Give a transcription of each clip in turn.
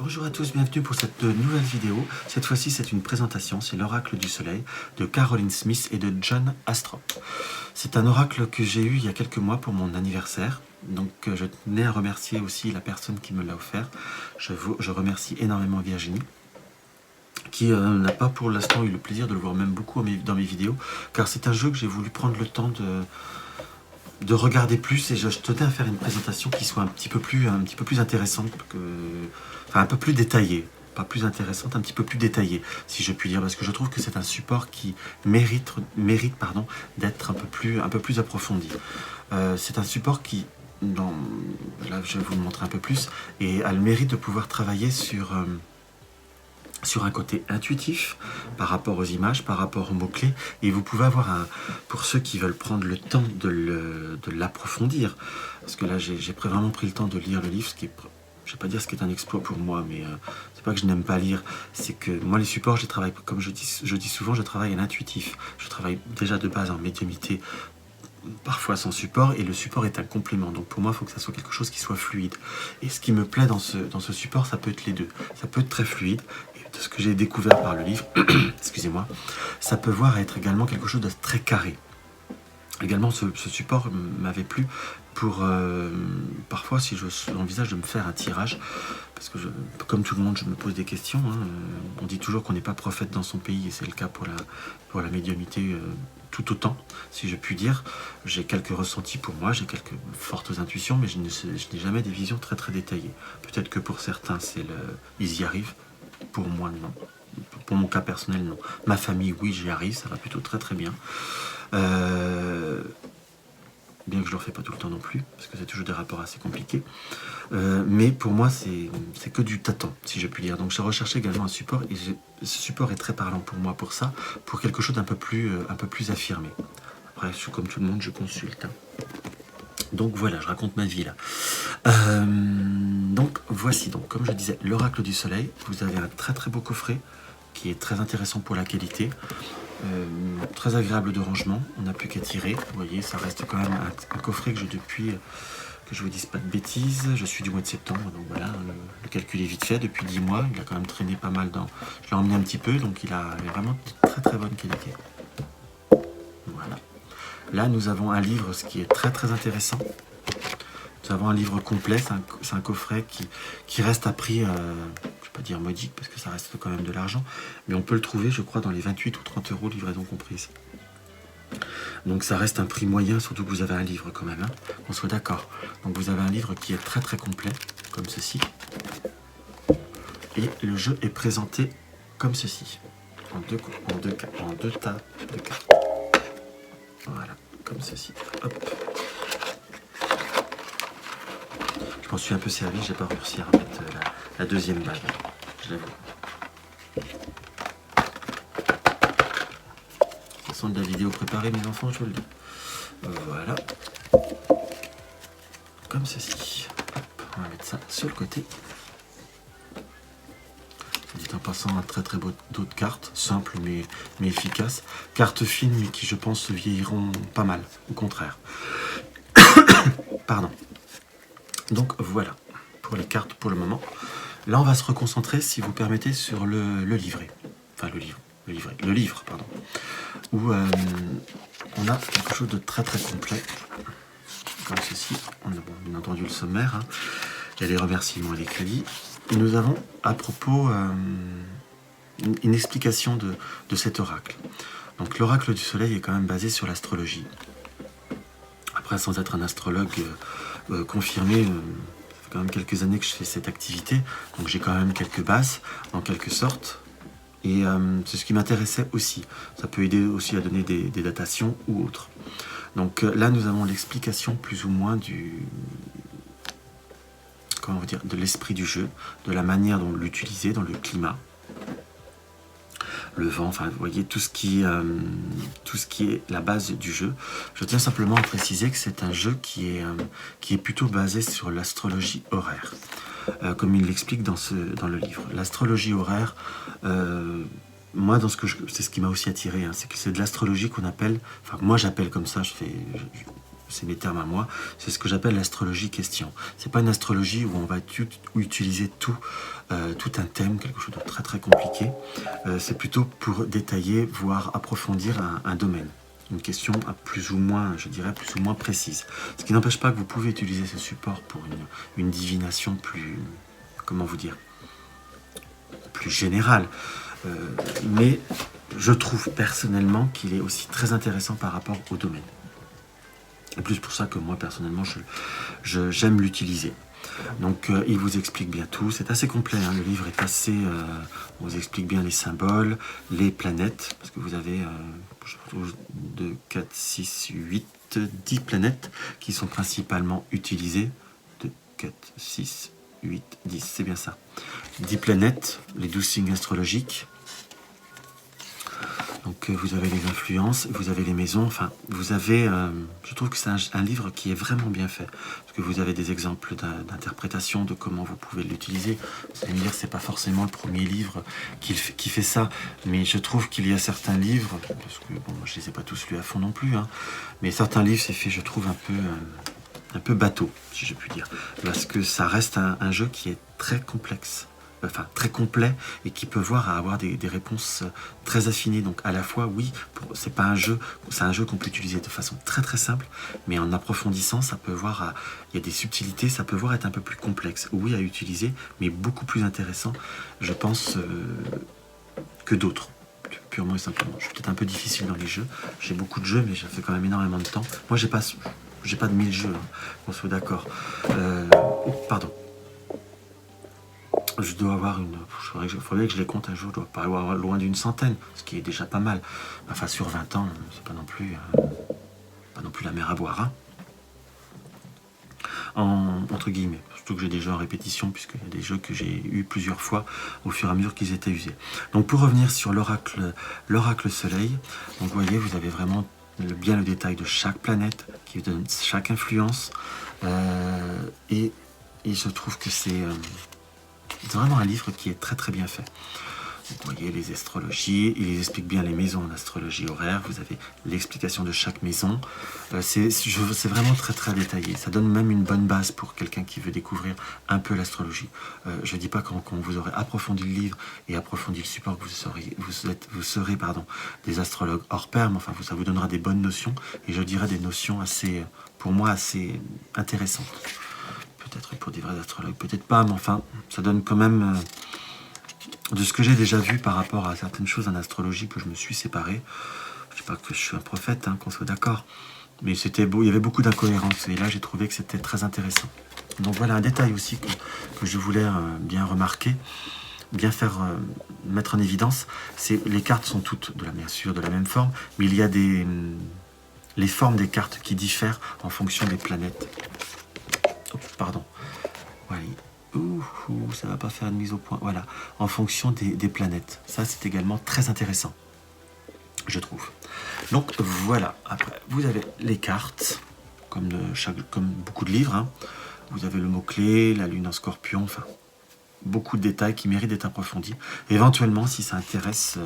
Bonjour à tous, bienvenue pour cette nouvelle vidéo. Cette fois-ci, c'est une présentation, c'est l'oracle du soleil de Caroline Smith et de John Astrop. C'est un oracle que j'ai eu il y a quelques mois pour mon anniversaire. Donc je tenais à remercier aussi la personne qui me l'a offert. Je remercie énormément Virginie, qui n'a pas pour l'instant eu le plaisir de le voir même beaucoup dans mes vidéos, car c'est un jeu que j'ai voulu prendre le temps de regarder plus, et je tenais à faire une présentation qui soit un petit peu plus intéressante, enfin un peu plus détaillée, pas plus intéressante, un petit peu plus détaillée, si je puis dire, parce que je trouve que c'est un support qui mérite d'être un peu plus approfondi. C'est un support qui, là je vais vous le montrer un peu plus, et a le mérite de pouvoir travailler sur un côté intuitif par rapport aux images, par rapport aux mots-clés, et vous pouvez avoir pour ceux qui veulent prendre le temps de l'approfondir, parce que là j'ai vraiment pris le temps de lire le livre, ce qui est, je ne vais pas dire ce qui est un exploit pour moi, mais c'est pas que je n'aime pas lire, c'est que moi les supports, je travaille, comme je dis souvent, je travaille en intuitif, je travaille déjà de base en médiumnité, parfois sans support, et le support est un complément. Donc pour moi, il faut que ça soit quelque chose qui soit fluide. Et ce qui me plaît dans ce support, ça peut être les deux. Ça peut être très fluide, et de ce que j'ai découvert par le livre, excusez-moi, ça peut être également quelque chose de très carré. Également, ce support m'avait plu pour parfois, si j'envisage de me faire un tirage, parce que comme tout le monde, je me pose des questions. On dit toujours qu'on n'est pas prophète dans son pays, et c'est le cas pour la médiumnité tout autant, si je puis dire. J'ai quelques ressentis pour moi, j'ai quelques fortes intuitions, mais je n'ai jamais des visions très très détaillées. Peut-être que pour certains, ils y arrivent. Pour moi, non. Pour mon cas personnel, non. Ma famille, oui, j'y arrive, ça va plutôt très très bien. Bien que je ne le refais pas tout le temps non plus, parce que c'est toujours des rapports assez compliqués. Mais pour moi, c'est que du tâton, si je puis dire. Donc j'ai recherché également un support, et ce support est très parlant pour moi pour ça, pour quelque chose d'un peu plus affirmé. Après, comme tout le monde, je consulte. Donc voilà, je raconte ma vie là. Donc voici, donc, comme je disais, l'oracle du soleil. Vous avez un très très beau coffret, qui est très intéressant pour la qualité. Très agréable de rangement, on n'a plus qu'à tirer. Vous voyez, ça reste quand même un coffret que j'ai depuis, que je vous dise pas de bêtises, je suis du mois de septembre, donc voilà, le calcul est vite fait. Depuis 10 mois, il a quand même traîné pas mal je l'ai emmené un petit peu, donc il est vraiment de très très bonne qualité. Voilà. Là, nous avons un livre, ce qui est très très intéressant. Nous avons un livre complet, c'est un coffret qui reste à prix, je ne vais pas dire modique, parce que ça reste quand même de l'argent, mais on peut le trouver, je crois, dans les 28 ou 30 euros, livraison comprise. Donc ça reste un prix moyen, surtout que vous avez un livre quand même, qu'on soit d'accord. Donc vous avez un livre qui est très très complet, comme ceci. Et le jeu est présenté comme ceci, en deux tas de cartes. Voilà, comme ceci. Hop. Je m'en suis un peu servi, j'ai pas réussi à remettre la deuxième bague, je l'avoue. Ce sont de la vidéo préparée, mes enfants, je vous le dis. Voilà. Comme ceci. Hop, on va mettre ça sur le côté. Dit en passant, un très très beau dos de cartes, simple mais efficace. Cartes fines, mais qui, je pense, se vieilliront pas mal, au contraire. Pardon. Donc voilà, pour les cartes pour le moment. Là, on va se reconcentrer, si vous permettez, sur le livret. Enfin, le livre, pardon. Où on a quelque chose de très très complet. Comme ceci. On a bien entendu le sommaire. Il y a les remerciements et les crédits. Et nous avons, à propos, une explication de cet oracle. Donc, l'oracle du soleil est quand même basé sur l'astrologie. Après, sans être un astrologue confirmé, ça fait quand même quelques années que je fais cette activité, donc j'ai quand même quelques bases, en quelque sorte, et c'est ce qui m'intéressait aussi. Ça peut aider aussi à donner des datations ou autres. Donc là, nous avons l'explication plus ou moins de l'esprit du jeu, de la manière dont l'utiliser dans le climat, le vent, enfin vous voyez tout ce qui est la base du jeu. Je tiens simplement à préciser que c'est un jeu qui est plutôt basé sur l'astrologie horaire, comme il l'explique dans le livre. L'astrologie horaire, moi c'est ce qui m'a aussi attiré, c'est que c'est de l'astrologie qu'on appelle, enfin moi j'appelle comme ça, c'est mes termes à moi, c'est ce que j'appelle l'astrologie question. C'est pas une astrologie où on va utiliser tout un thème, quelque chose de très très compliqué. C'est plutôt pour détailler, voire approfondir un domaine. Une question plus ou moins, je dirais, plus ou moins précise. Ce qui n'empêche pas que vous pouvez utiliser ce support pour une divination plus, comment vous dire, plus générale. Mais je trouve personnellement qu'il est aussi très intéressant par rapport au domaine. Et plus pour ça que moi personnellement j'aime l'utiliser. Donc il vous explique bien tout, c'est assez complet, hein. Le livre est assez... on vous explique bien les symboles, les planètes, parce que vous avez 2, 4, 6, 8, 10 planètes qui sont principalement utilisées. 2, 4, 6, 8, 10, c'est bien ça. 10 planètes, les 12 signes astrologiques. Donc vous avez les influences, vous avez les maisons, enfin vous avez, je trouve que c'est un livre qui est vraiment bien fait, parce que vous avez des exemples d'interprétation de comment vous pouvez l'utiliser. Vous allez me dire, c'est pas forcément le premier livre qui fait ça, mais je trouve qu'il y a certains livres, parce que bon, je les ai pas tous lus à fond non plus, hein, mais certains livres c'est fait, je trouve, un peu bateau, si je puis dire, parce que ça reste un jeu qui est très complexe. Enfin très complet et qui peut avoir des réponses très affinées. Donc à la fois, oui, c'est pas un jeu, c'est un jeu qu'on peut utiliser de façon très très simple, mais en approfondissant, ça peut il y a des subtilités, ça peut être un peu plus complexe, oui, à utiliser, mais beaucoup plus intéressant, je pense, que d'autres. Purement et simplement. Je suis peut-être un peu difficile dans les jeux. J'ai beaucoup de jeux, mais ça fait quand même énormément de temps. Moi, j'ai pas de 1000 jeux, hein, qu'on soit d'accord. Pardon. Je dois avoir il faudrait que je les compte un jour, je dois pas avoir loin d'une centaine, ce qui est déjà pas mal. Enfin, sur 20 ans, c'est pas non plus la mer à boire, hein. Entre guillemets, surtout que j'ai des jeux en répétition, puisqu'il y a des jeux que j'ai eu plusieurs fois au fur et à mesure qu'ils étaient usés. Donc pour revenir sur l'oracle soleil, donc vous voyez, vous avez vraiment bien le détail de chaque planète, qui donne chaque influence, et je trouve que c'est vraiment un livre qui est très très bien fait. Donc, vous voyez les astrologies, il explique bien les maisons en astrologie horaire, vous avez l'explication de chaque maison. C'est vraiment très très détaillé, ça donne même une bonne base pour quelqu'un qui veut découvrir un peu l'astrologie. Je ne dis pas quand vous aurez approfondi le livre et approfondi le support que vous serez des astrologues hors pair, mais enfin ça vous donnera des bonnes notions, et je dirais des notions pour moi assez intéressantes. Peut-être pour des vrais astrologues, peut-être pas, mais enfin, ça donne quand même de ce que j'ai déjà vu par rapport à certaines choses en astrologie que je me suis séparé. Je ne dis pas que je suis un prophète, hein, qu'on soit d'accord, mais c'était beau, il y avait beaucoup d'incohérences, et là j'ai trouvé que c'était très intéressant. Donc voilà un détail aussi que je voulais bien remarquer, bien faire mettre en évidence, c'est les cartes sont toutes bien sûr de la même forme, mais il y a les formes des cartes qui diffèrent en fonction des planètes. Pardon. Ouais. Ça va pas faire une mise au point. Voilà. En fonction des planètes. Ça, c'est également très intéressant, je trouve. Donc, voilà. Après, vous avez les cartes, comme beaucoup de livres, hein. Vous avez le mot-clé, la lune en scorpion, enfin, beaucoup de détails qui méritent d'être approfondis. Éventuellement, si ça intéresse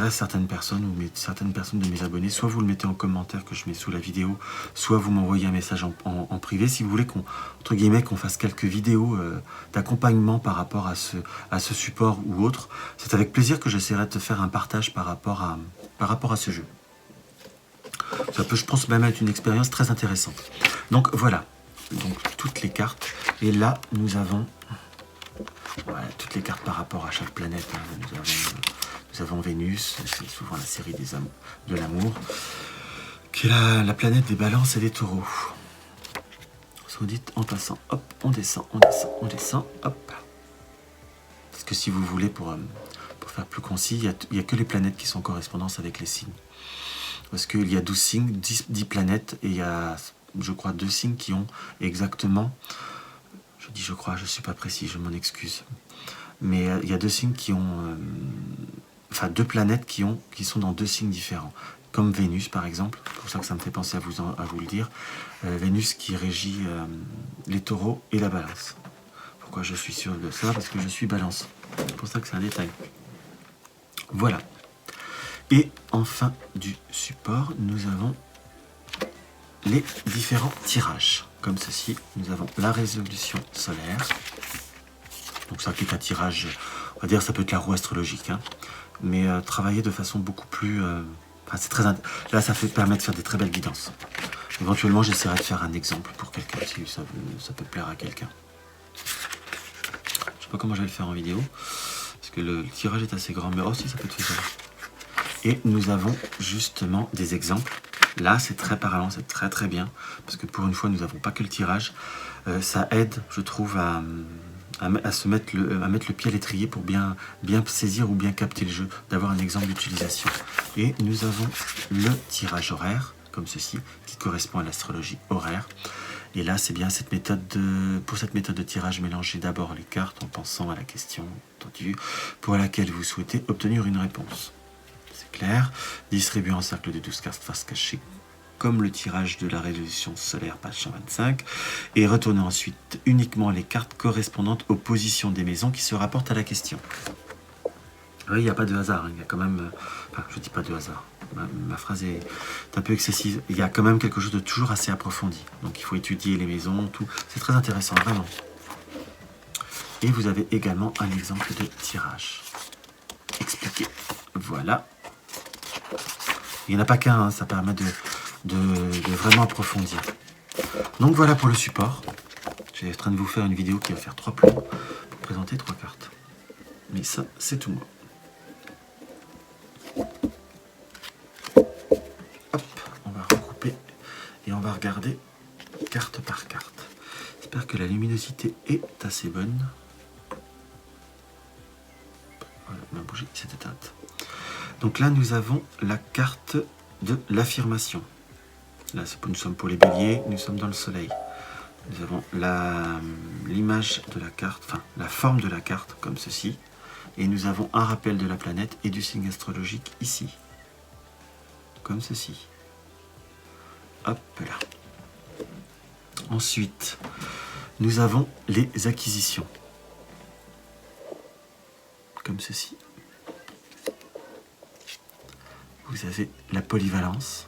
certaines personnes ou certaines personnes de mes abonnés, soit vous le mettez en commentaire que je mets sous la vidéo, soit vous m'envoyez un message en privé si vous voulez qu'on fasse quelques vidéos d'accompagnement par rapport à ce support ou autre. C'est avec plaisir que j'essaierai de faire un partage par rapport à ce jeu. Ça peut, je pense, même être une expérience très intéressante. Donc voilà, donc toutes les cartes, et là nous avons toutes les cartes par rapport à chaque planète, hein. Nous avons Vénus, c'est souvent la série de l'amour, qui est la planète des balances et des taureaux. Soit dit en passant, hop, on descend, hop. Parce que si vous voulez, pour faire plus concis, il n'y a que les planètes qui sont en correspondance avec les signes. Parce qu'il y a 12 signes, 10 planètes, et il y a, je crois, 2 signes qui ont exactement... Je crois, je ne suis pas précis, je m'en excuse. Mais il y a 2 signes qui ont... 2 planètes qui sont dans 2 signes différents. Comme Vénus, par exemple. C'est pour ça que ça me fait penser à vous le dire. Vénus qui régit les taureaux et la balance. Pourquoi je suis sûr de ça? Parce que je suis balance. C'est pour ça que c'est un détail. Voilà. Et en fin du support, nous avons les différents tirages. Comme ceci, nous avons la résolution solaire. Donc ça qui est un tirage, on va dire ça peut être la roue astrologique, hein, mais travailler de façon beaucoup plus... c'est très là, ça permet de faire des très belles guidances. Éventuellement, j'essaierai de faire un exemple pour quelqu'un, si ça peut plaire à quelqu'un. Je sais pas comment je vais le faire en vidéo, parce que le tirage est assez grand, mais aussi ça peut être fait. Et nous avons justement des exemples. Là, c'est très parlant, c'est très très bien, parce que pour une fois, nous n'avons pas que le tirage. Ça aide, je trouve, à mettre le pied à l'étrier pour bien saisir ou bien capter le jeu, d'avoir un exemple d'utilisation. Et nous avons le tirage horaire, comme ceci, qui correspond à l'astrologie horaire. Et là, c'est bien pour cette méthode de tirage, mélangez d'abord les cartes en pensant à la question entendue pour laquelle vous souhaitez obtenir une réponse. C'est clair. Distribuez en cercle de 12 cartes face cachée, comme le tirage de la résolution solaire, page 125, et retournez ensuite uniquement les cartes correspondantes aux positions des maisons qui se rapportent à la question. Oui, il n'y a pas de hasard, il y a quand même... Enfin, je ne dis pas de hasard, ma phrase est un peu excessive. Il y a quand même quelque chose de toujours assez approfondi. Donc il faut étudier les maisons, tout. C'est très intéressant, vraiment. Et vous avez également un exemple de tirage expliqué. Voilà. Il n'y en a pas qu'un, hein, ça permet de vraiment approfondir. Donc voilà pour le support. Je suis en train de vous faire une vidéo qui va faire 3 plans pour présenter 3 cartes. Mais ça, c'est tout moi. Hop, on va regrouper et on va regarder carte par carte. J'espère que la luminosité est assez bonne. Voilà, ma bougie s'est éteinte. Donc là, nous avons la carte de l'affirmation. Là, nous sommes pour les béliers, nous sommes dans le soleil. Nous avons l'image de la carte, enfin la forme de la carte, comme ceci. Et nous avons un rappel de la planète et du signe astrologique ici. Comme ceci. Hop là. Ensuite, nous avons les acquisitions. Comme ceci. Vous avez la polyvalence,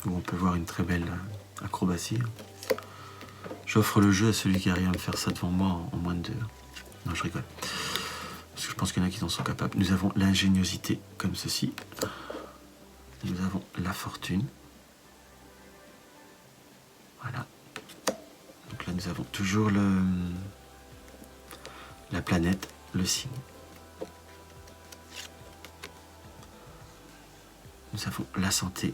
où on peut voir une très belle acrobatie. J'offre le jeu à celui qui arrive à me faire ça devant moi en moins de 2 heures. Non, je rigole. Parce que je pense qu'il y en a qui en sont capables. Nous avons l'ingéniosité, comme ceci. Nous avons la fortune. Voilà. Donc là, nous avons toujours la planète, le signe. Nous avons la santé.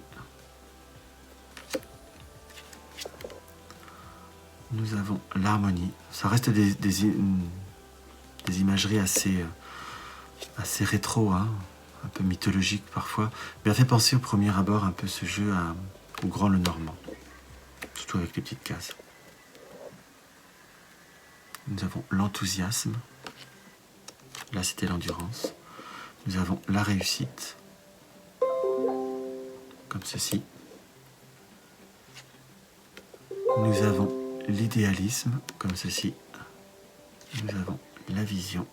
Nous avons l'harmonie. Ça reste des imageries assez rétro, hein, un peu mythologique parfois. Mais ça fait penser au premier abord un peu ce jeu au Grand Lenormand. Surtout avec les petites cases. Nous avons l'enthousiasme. Là, c'était l'endurance. Nous avons la réussite. Comme ceci. Nous avons l'idéalisme, comme ceci. Nous avons la vision.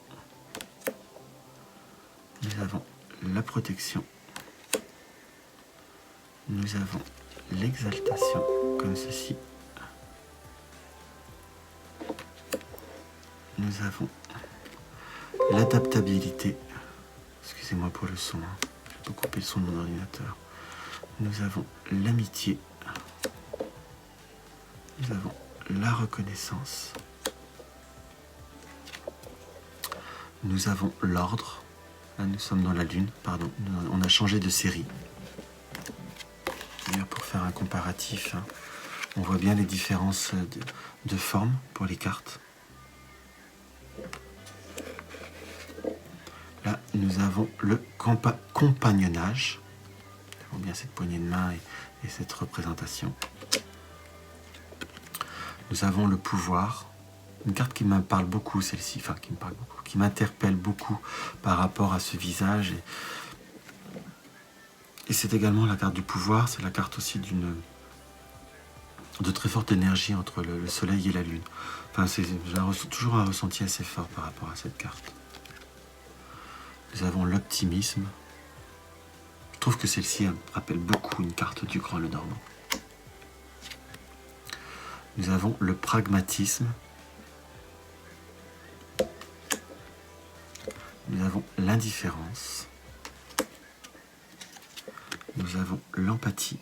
Nous avons la protection. Nous avons l'exaltation, comme ceci. Nous avons l'adaptabilité. Excusez-moi pour le son, hein. Je peux couper le son de mon ordinateur. Nous avons l'amitié. Nous avons la reconnaissance. Nous avons l'ordre. Là, nous sommes dans la lune, pardon. On a changé de série. D'ailleurs, pour faire un comparatif, hein, on voit bien les différences de forme pour les cartes. Là, nous avons le compagnonnage. Nous avons bien cette poignée de main et cette représentation. Nous avons le pouvoir. Une carte qui me parle beaucoup, celle-ci, enfin qui me parle beaucoup, qui m'interpelle beaucoup par rapport à ce visage. Et c'est également la carte du pouvoir, c'est la carte aussi de très forte énergie entre le soleil et la lune. Enfin, j'ai toujours un ressenti assez fort par rapport à cette carte. Nous avons l'optimisme. Je trouve que celle-ci rappelle beaucoup une carte du Grand Lenormand. Nous avons le pragmatisme. Nous avons l'indifférence. Nous avons l'empathie,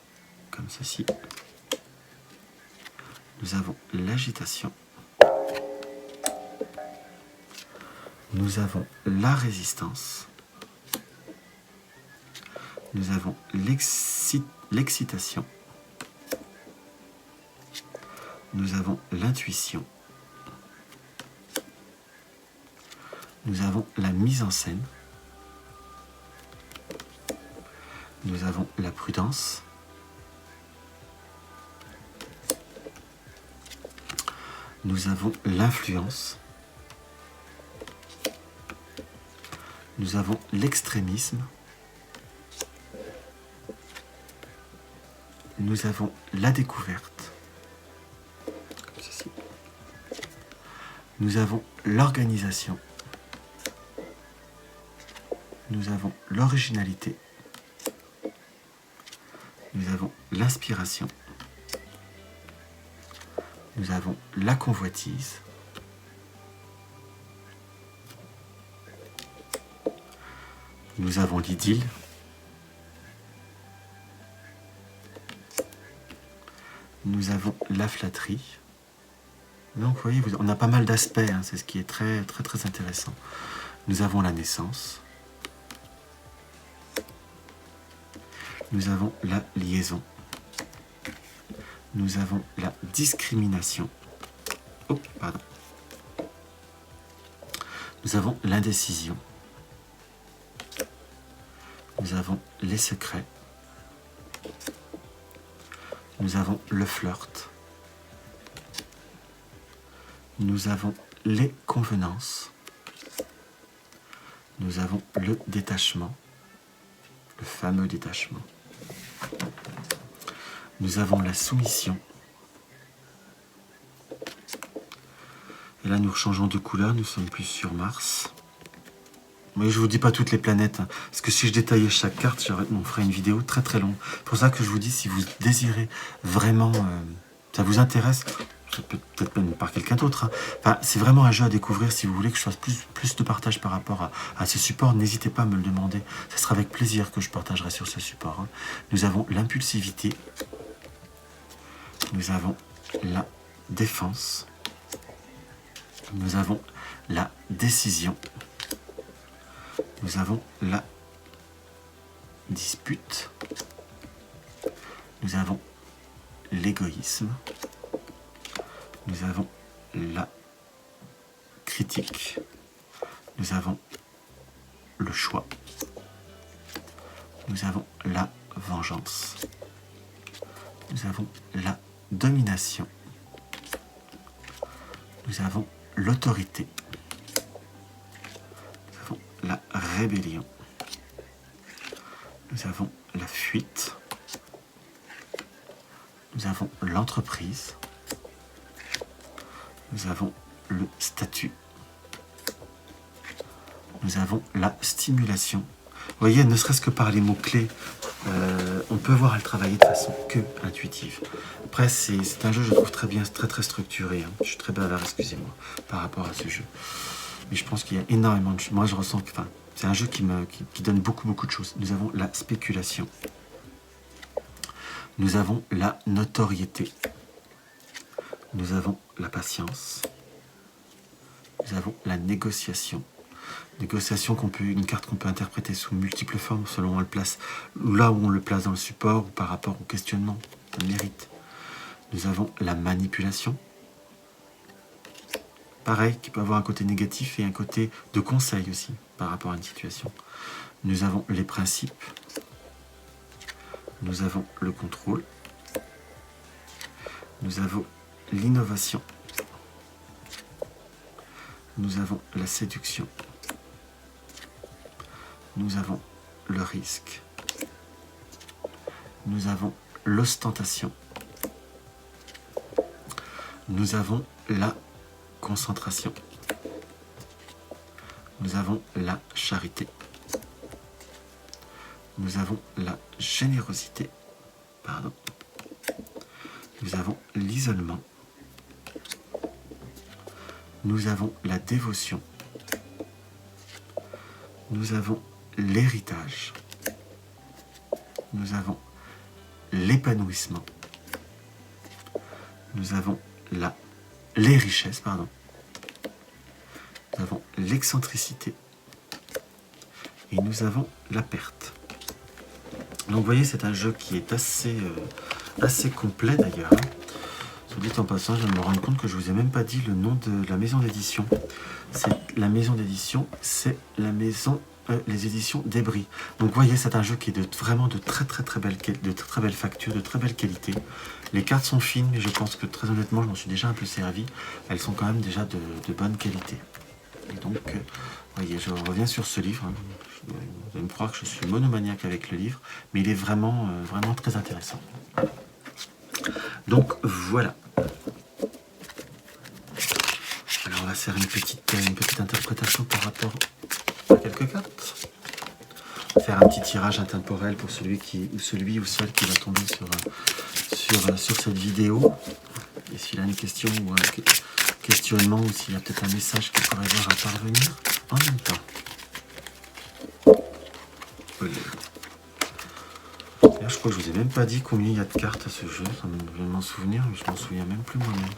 comme ceci. Nous avons l'agitation. Nous avons la résistance. Nous avons l'excitation. Nous avons l'intuition. Nous avons la mise en scène. Nous avons la prudence. Nous avons l'influence. Nous avons l'extrémisme. Nous avons la découverte. Comme ceci. Nous avons l'organisation. Nous avons l'originalité. Nous avons l'inspiration. Nous avons la convoitise. Nous avons l'idylle. Nous avons la flatterie. Donc, vous voyez, on a pas mal d'aspects, hein, c'est ce qui est très, très, très intéressant. Nous avons la naissance. Nous avons la liaison. Nous avons la discrimination. Oh, pardon. Nous avons l'indécision. Nous avons les secrets. Nous avons le flirt. Nous avons les convenances. Nous avons le détachement, le fameux détachement. Nous avons la soumission. Et là, nous changeons de couleur, nous sommes plus sur Mars. Mais je ne vous dis pas toutes les planètes, hein, parce que si je détaillais chaque carte, on ferait une vidéo très très longue. C'est pour ça que je vous dis, si vous désirez vraiment, ça vous intéresse, peut-être même par quelqu'un d'autre. Hein. Enfin, c'est vraiment un jeu à découvrir. Si vous voulez que je fasse plus de partage par rapport à ce support, n'hésitez pas à me le demander. Ce sera avec plaisir que je partagerai sur ce support. Hein. Nous avons l'impulsivité. Nous avons la défense. Nous avons la décision. Nous avons la dispute. Nous avons l'égoïsme. Nous avons la critique. Nous avons le choix. Nous avons la vengeance. Nous avons la domination. Nous avons l'autorité. Nous avons la rébellion. Nous avons la fuite. Nous avons l'entreprise. Nous avons le statut. Nous avons la stimulation. Vous voyez, ne serait-ce que par les mots-clés, on peut voir à le travailler de façon que intuitive. Après, c'est un jeu, je trouve, très bien, très très structuré. Hein. Je suis très bavard, excusez-moi, par rapport à ce jeu. Mais je pense qu'il y a énormément de choses. Moi, je ressens que c'est un jeu qui donne beaucoup de choses. Nous avons la spéculation. Nous avons la notoriété. Nous avons la patience. Nous avons la négociation. Négociation, une carte qu'on peut interpréter sous multiples formes selon où on le place, là où on le place dans le support ou par rapport au questionnement, le mérite. Nous avons la manipulation. Pareil, qui peut avoir un côté négatif et un côté de conseil aussi par rapport à une situation. Nous avons les principes. Nous avons le contrôle. Nous avons l'innovation. Nous avons la séduction. Nous avons le risque. Nous avons l'ostentation. Nous avons la concentration. Nous avons la charité. Nous avons la générosité. Pardon. Nous avons l'isolement. nous avons la dévotion, nous avons l'héritage, nous avons l'épanouissement, nous avons les richesses, pardon. Nous avons l'excentricité et nous avons la perte. Donc vous voyez, c'est un jeu qui est assez complet d'ailleurs. Soit dit en passant, je viens de me rendre compte que je ne vous ai même pas dit le nom de la maison d'édition. La maison d'édition, c'est les éditions Débris. Donc vous voyez, c'est un jeu qui est vraiment de très belle facture, de très belle qualité. Les cartes sont fines, mais je pense que très honnêtement, je m'en suis déjà un peu servi. Elles sont quand même déjà de bonne qualité. Et donc, vous voyez, je reviens sur ce livre. Vous allez me croire que je suis monomaniaque avec le livre, mais il est vraiment très intéressant. Donc voilà. Alors on va faire une petite interprétation par rapport à quelques cartes. On va faire un petit tirage intemporel pour celui ou celle qui va tomber sur cette vidéo. Et s'il a une question ou un questionnement, ou s'il y a peut-être un message qu'il pourrait avoir à parvenir en même temps. Là, je crois que je vous ai même pas dit combien il y a de cartes à ce jeu. Ça me vient de m'en souvenir, mais je m'en souviens même plus moi-même.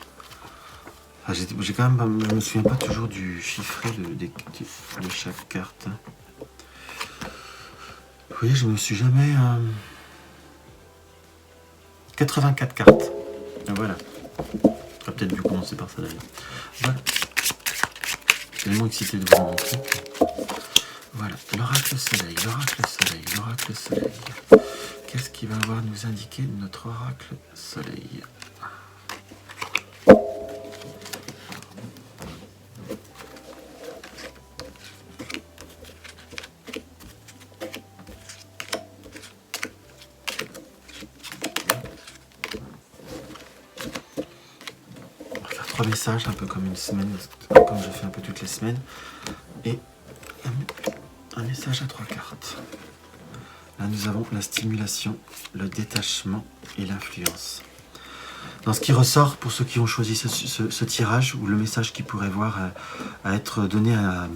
Ah, je me souviens pas toujours du chiffret de chaque carte. Vous voyez, je me suis jamais... 84 cartes. Voilà. J'aurais peut-être dû commencer par ça d'ailleurs. Voilà. Je suis tellement excité de vous montrer. Voilà. L'oracle soleil, l'oracle soleil, l'oracle soleil. Qu'est-ce qui va avoir nous indiquer notre oracle soleil? Message un peu comme une semaine, comme je fais un peu toutes les semaines, et un message à 3 cartes. Là nous avons la stimulation, le détachement et l'influence. Dans ce qui ressort pour ceux qui ont choisi ce tirage, ou le message qui pourrait voir à être donné à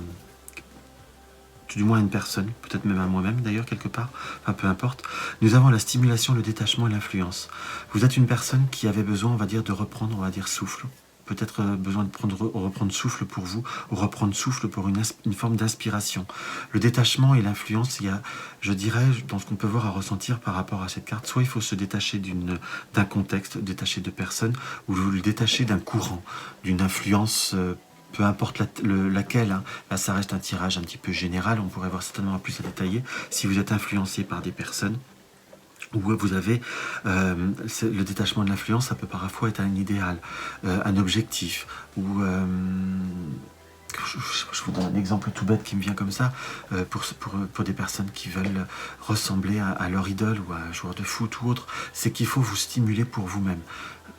du moins à une personne, peut-être même à moi-même d'ailleurs quelque part, enfin peu importe, nous avons la stimulation, le détachement et l'influence. Vous êtes une personne qui avait besoin, on va dire, de reprendre, on va dire, souffle. Peut-être besoin de reprendre souffle pour vous, ou reprendre souffle pour une forme d'inspiration. Le détachement et l'influence, il y a, je dirais, dans ce qu'on peut voir à ressentir par rapport à cette carte, soit il faut se détacher d'un contexte, détacher de personnes, ou le détacher d'un courant, d'une influence, peu importe laquelle, hein. Là ça reste un tirage un petit peu général, on pourrait voir certainement plus à détailler. Si vous êtes influencé par des personnes, où vous avez le détachement de l'influence, ça peut parfois être un idéal, un objectif, ou je vous donne un exemple tout bête qui me vient comme ça, pour des personnes qui veulent ressembler à leur idole ou à un joueur de foot ou autre, c'est qu'il faut vous stimuler pour vous-même.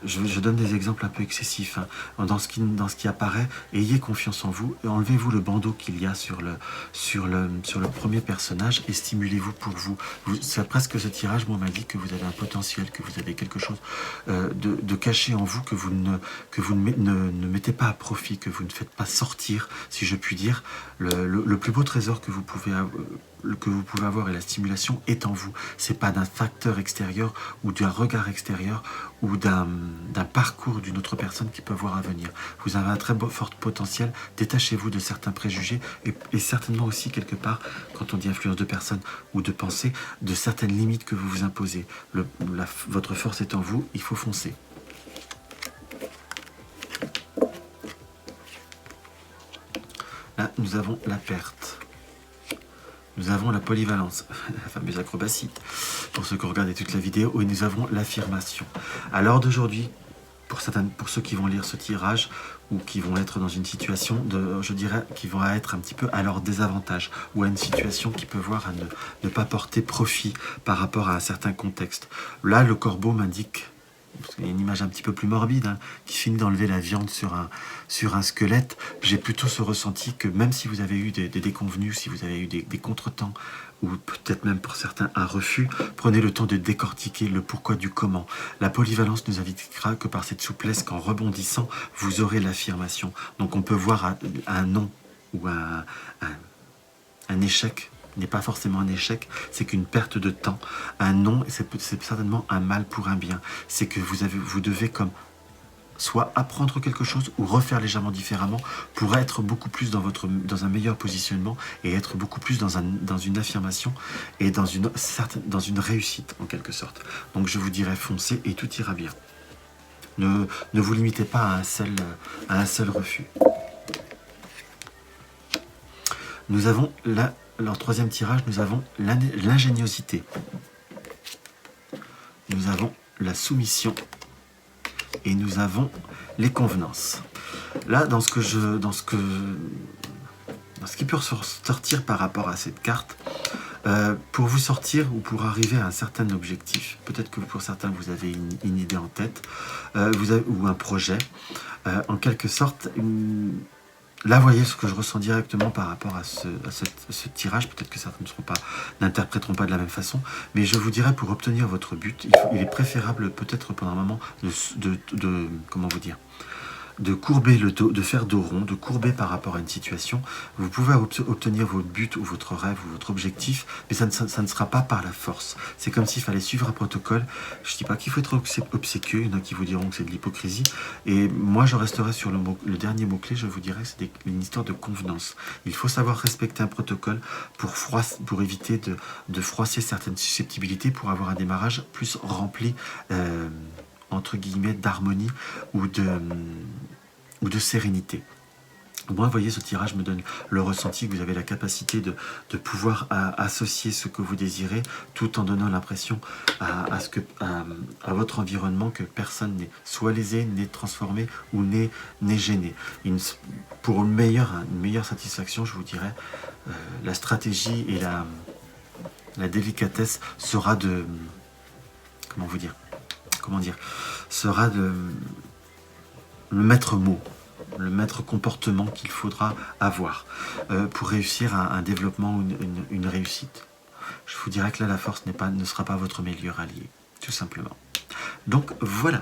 Je donne des exemples un peu excessifs, hein. Dans ce qui apparaît, ayez confiance en vous, enlevez-vous le bandeau qu'il y a sur le premier personnage et stimulez-vous pour vous. C'est presque ce tirage, moi, m'a dit que vous avez un potentiel, que vous avez quelque chose de caché en vous, que vous ne mettez pas à profit, que vous ne faites pas sortir, si je puis dire. Le plus beau trésor que vous pouvez avoir, et la stimulation est en vous. C'est pas d'un facteur extérieur ou d'un regard extérieur ou d'un parcours d'une autre personne qui peut voir à venir. Vous avez un très fort potentiel, détachez-vous de certains préjugés et certainement aussi quelque part, quand on dit influence de personnes ou de pensée, de certaines limites que vous vous imposez. Votre force est en vous, il faut foncer. Là, nous avons la perte. Nous avons la polyvalence, la fameuse acrobatie, pour ceux qui ont regardé toute la vidéo, et nous avons l'affirmation. À l'heure d'aujourd'hui, pour ceux qui vont lire ce tirage, ou qui vont être dans une situation, je dirais, qui vont être un petit peu à leur désavantage, ou à une situation qui peut voir à ne pas porter profit par rapport à un certain contexte. Là, le corbeau m'indique il y a une image un petit peu plus morbide, hein, qui finit d'enlever la viande sur un squelette, j'ai plutôt ce ressenti que même si vous avez eu des déconvenus, si vous avez eu des contretemps, ou peut-être même pour certains un refus, prenez le temps de décortiquer le pourquoi du comment. La polyvalence nous indiquera que par cette souplesse, qu'en rebondissant, vous aurez l'affirmation. Donc on peut voir un non ou un échec n'est pas forcément un échec, c'est qu'une perte de temps. Un non, c'est certainement un mal pour un bien. C'est que vous devez comme soit apprendre quelque chose ou refaire légèrement différemment pour être beaucoup plus dans un meilleur positionnement et être beaucoup plus dans une affirmation et dans une réussite en quelque sorte. Donc je vous dirais foncez et tout ira bien. Ne vous limitez pas à un seul refus. Nous avons leur troisième tirage, nous avons l'ingéniosité. Nous avons la soumission. Et nous avons les convenances. Là, dans ce qui peut sortir par rapport à cette carte, pour vous sortir ou pour arriver à un certain objectif, peut-être que pour certains vous avez une idée en tête, ou un projet, en quelque sorte, là, vous voyez ce que je ressens directement par rapport à ce tirage. Peut-être que certains n'interpréteront pas de la même façon, mais je vous dirais, pour obtenir votre but, il est préférable peut-être pendant un moment comment vous dire, de courber le dos, de faire dos rond, de courber par rapport à une situation. Vous pouvez obtenir votre but ou votre rêve ou votre objectif, mais ça ne sera pas par la force. C'est comme s'il fallait suivre un protocole. Je ne dis pas qu'il faut être obséquieux, il y en a qui vous diront que c'est de l'hypocrisie, et moi je resterai sur le dernier mot-clé, je vous dirais que c'est une histoire de convenance. Il faut savoir respecter un protocole pour éviter de froisser certaines susceptibilités, pour avoir un démarrage plus rempli, entre guillemets, d'harmonie ou de sérénité. Moi, vous voyez, ce tirage me donne le ressenti que vous avez la capacité de pouvoir associer ce que vous désirez, tout en donnant l'impression à votre environnement que personne n'est soit lésé, n'est transformé ou n'est gêné. Pour une meilleure satisfaction, je vous dirais, la stratégie et la délicatesse sera de... Comment dire, sera le maître mot, le maître comportement qu'il faudra avoir pour réussir un développement ou une réussite. Je vous dirais que là, la force ne sera pas votre meilleur allié, tout simplement. Donc voilà.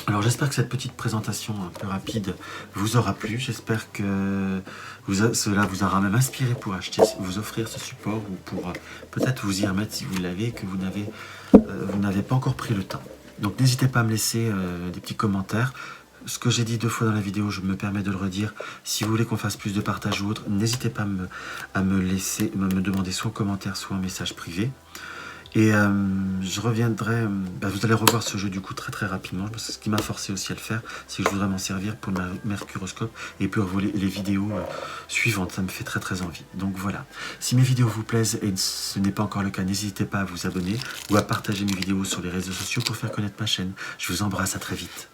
Alors j'espère que cette petite présentation un peu rapide vous aura plu. J'espère que cela vous aura même inspiré pour vous offrir ce support, ou pour peut-être vous y remettre si vous l'avez et que vous n'avez pas encore pris le temps. Donc n'hésitez pas à me laisser des petits commentaires. Ce que j'ai dit 2 fois dans la vidéo, je me permets de le redire. Si vous voulez qu'on fasse plus de partage ou autre, n'hésitez pas à me demander soit en commentaire, soit en message privé. Et je reviendrai, vous allez revoir ce jeu du coup très rapidement. Ce qui m'a forcé aussi à le faire, c'est que je voudrais m'en servir pour le mercuroscope et pour les vidéos suivantes. Ça me fait très envie. Donc voilà, si mes vidéos vous plaisent et ce n'est pas encore le cas, n'hésitez pas à vous abonner ou à partager mes vidéos sur les réseaux sociaux pour faire connaître ma chaîne. Je vous embrasse, à très vite.